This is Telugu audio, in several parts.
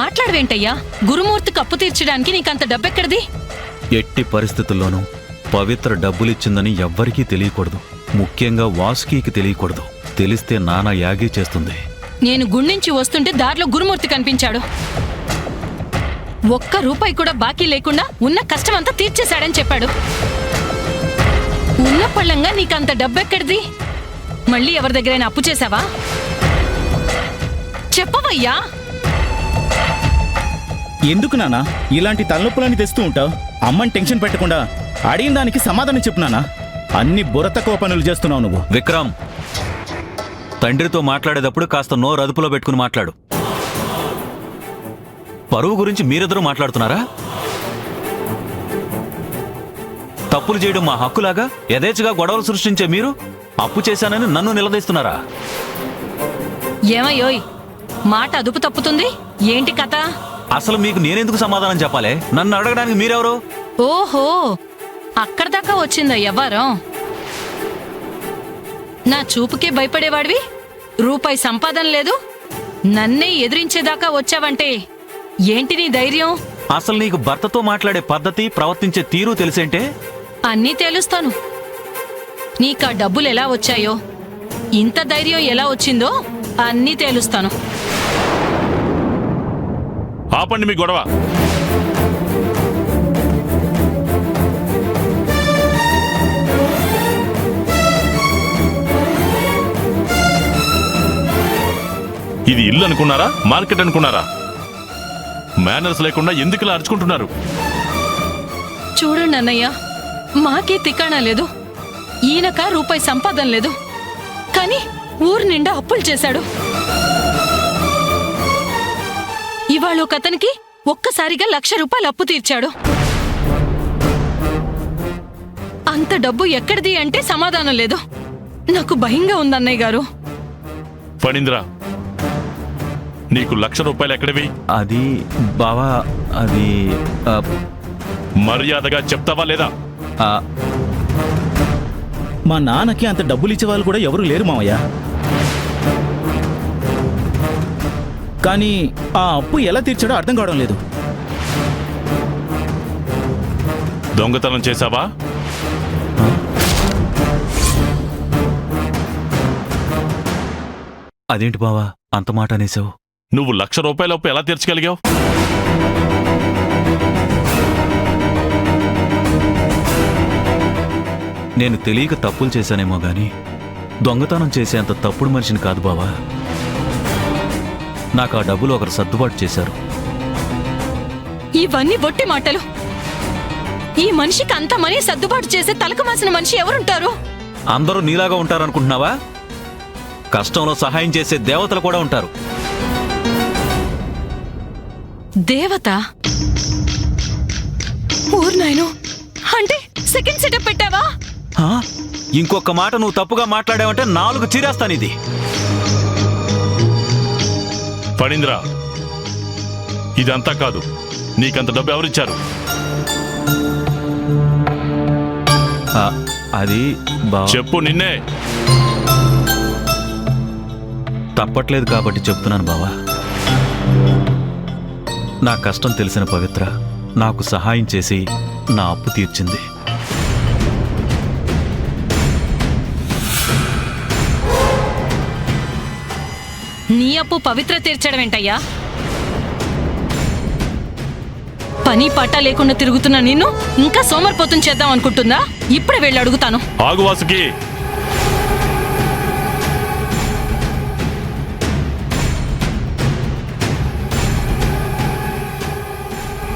మాట్లాడవేంటయ్యా? గురుమూర్తికి అప్పు తీర్చడానికి నీకంత డబ్బెక్కడిది? ఎట్టి పరిస్థితుల్లోనూ పవిత్ర డబ్బులిచ్చిందని ఎవ్వరికీ తెలియకూడదు. ముఖ్యంగా వాసుకీకి తెలియకూడదు. తెలిస్తే నాన్న యాగి చేస్తుంది. నేను గుండించి వస్తుంటే దారిలో గురుమూర్తి కనిపించాడు. ఒక్క రూపాయి కూడా బాకీ లేకుండా ఉన్న కష్టమంతా తీర్చేశాడని చెప్పాడు. ఉన్న పళ్ళంగా నీకంత డబ్బెక్కడిది? మళ్ళీ ఎవరి దగ్గరైనా అప్పు చేశావా? చెప్పవయ్యా. ఎందుకు నానా ఇలాంటి తలనొప్పులని తెస్తూ ఉంటావు? అమ్మని టెన్షన్ పెట్టకుండా అడిగిన దానికి సమాధానం చెప్పు నానా. అన్ని బుర్రతక్కువ పనులు చేస్తున్నావు నువ్వు. విక్రమ్, తండ్రితో మాట్లాడేటప్పుడు కాస్త నోరు అదుపులో పెట్టుకుని మాట్లాడు. పరువు గురించి మీరిద్దరూ మాట్లాడుతున్నారా? తప్పులు చేయడం మా హక్కులాగా యథేచ్ఛగా గొడవలు సృష్టించే మీరు అప్పు చేశానని నన్ను నిలదీస్తున్నారా? ఏమయ్యోయ్, మాట అదుపు తప్పుతుంది ఏంటి కథ? అసలు మీకు నేనెందుకు సమాధానం చెప్పాలి? నన్ను అడగడానికి మీరెవరు? ఓహో, అక్కడ దాకా వచ్చిందా వ్యవహారం? నా చూపుకే భయపడేవాడివి, రూపాయి సంపాదన లేదు, నన్నే ఎదిరించేదాకా వచ్చావంటే ఏంటి నీ ధైర్యం? అసలు నీకు భర్తతో మాట్లాడే పద్ధతి, ప్రవర్తించే తీరు తెలిసేంటే? అన్నీ తేలుస్తాను. నీకా డబ్బులు ఎలా వచ్చాయో, ఇంత ధైర్యం ఎలా వచ్చిందో అన్నీ తేలుస్తాను. ఆపండి మీ గొడవ. ఇది ఇల్లు అనుకున్నారా, మార్కెట్ అనుకున్నారా? మేనర్స్ లేకుండా ఎందుకు ఇలా అరుచుకుంటున్నారు? చూడండి అన్నయ్య, మాకే తికాణా లేదు, ఈయనక రూపాయి సంపాదన లేదు, కానీ ఊరు నిండా అప్పులు చేశాడు. ఇవాళ ఒక అతనికి ఒక్కసారిగా 1,00,000 రూపాయలు అప్పు తీర్చాడు. అంత డబ్బు ఎక్కడిది అంటే సమాధానం లేదు. నాకు భయంగా ఉందన్నయ్య గారు. ఫణీంద్ర, నీకు 1,00,000 రూపాయలు ఎక్కడివి? అది బావా, అది మర్యాదగా చెప్తావా లేదా? మా నాన్నకి అంత డబ్బులు ఇచ్చేవాళ్ళు కూడా ఎవరు లేరు మావయ్య. కానీ ఆ అప్పు ఎలా తీర్చాడో అర్థం కావడం లేదు. దొంగతనం చేశావా? అదేంటి బావా అంత మాట అనేసావు? నువ్వు 1,00,000 రూపాయల అప్పు ఎలా తీర్చగలిగావు? నేను తెలియక తప్పులు చేశానేమో గాని దొంగతనం చేసేంత తప్పుడు మనిషిని కాదు బావా. నాకు ఆ డబ్బులు ఒకరు సర్దుబాటు చేశారు. ఇవన్నీ బొట్టి మాటలు. ఈ మనిషికి అంత మనీ సర్దుబాటు చేసే తలకు మాసిన మనిషి ఎవరుంటారు? అందరూ నీలాగా ఉంటారనుకుంటున్నావా? కష్టంలో సహాయం చేసే దేవతలు కూడా ఉంటారు. దేవత? ఊర్నాయను, అంటే సెకండ్ సెటప్ పెట్టావా? ఇంకొక మాట నువ్వు తప్పుగా మాట్లాడావంటే 4 చీరేస్తాను. ఇది ఫణీంద్ర, ఇదంతా కాదు. నీకంత డబ్బు ఎవరిచ్చారు? అది చెప్పు. నిన్నే. తప్పట్లేదు కాబట్టి చెప్తున్నాను బావా. నా కష్టం తెలిసిన పవిత్ర నాకు సహాయం చేసి నా అప్పు తీర్చింది. నీ అప్పు పవిత్ర తీర్చడం ఏంటయ్యా? పని పట్టా లేకుండా తిరుగుతున్న నిన్ను ఇంకా సోమరిపోతం చేద్దాం అనుకుంటుందా? ఇప్పుడే వెళ్ళి అడుగుతాను. ఆగు వాసుకి.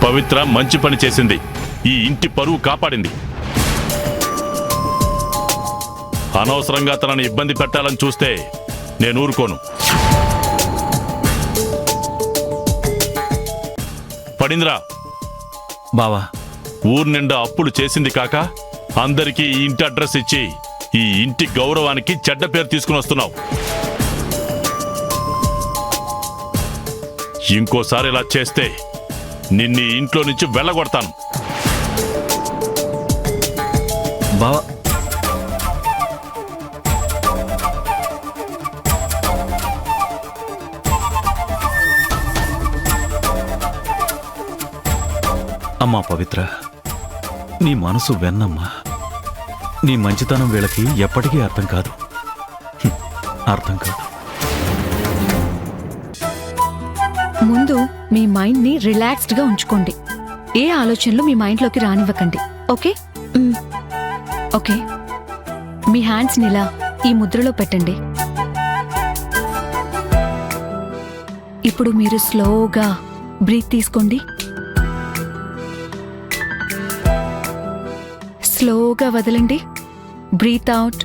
పవిత్ర మంచి పని చేసింది. ఈ ఇంటి పరువు కాపాడింది. అనవసరంగా తనని ఇబ్బంది పెట్టాలని చూస్తే నేను ఊరుకోను. ఫణీంద్ర బావా, ఊరు నిండా అప్పులు చేసింది కాక అందరికీ ఈ ఇంటి అడ్రస్ ఇచ్చి ఈ ఇంటి గౌరవానికి చెడ్డ పేరు తీసుకుని వస్తున్నావు. ఇంకోసారి ఇలా చేస్తే నిన్ను ఇంట్లో నుంచి వెళ్ళగొడతాను. బావా, అమ్మా పవిత్ర, నీ మనసు వెన్నమ్మా. నీ మంచితనం వీళ్ళకి ఎప్పటికీ అర్థం కాదు. అర్థం కాదు. ముందు మీ మైండ్ ని రిలాక్స్డ్ గా ఉంచుకోండి. ఏ ఆలోచనలు మీ మైండ్ లోకి రానివ్వకండి. ఓకే? ఓకే, మీ హ్యాండ్స్ ని ఇలా ఈ ముద్రలో పెట్టండి. ఇప్పుడు మీరు స్లోగా బ్రీత్ తీసుకోండి. స్లోగా వదలండి. Breath out.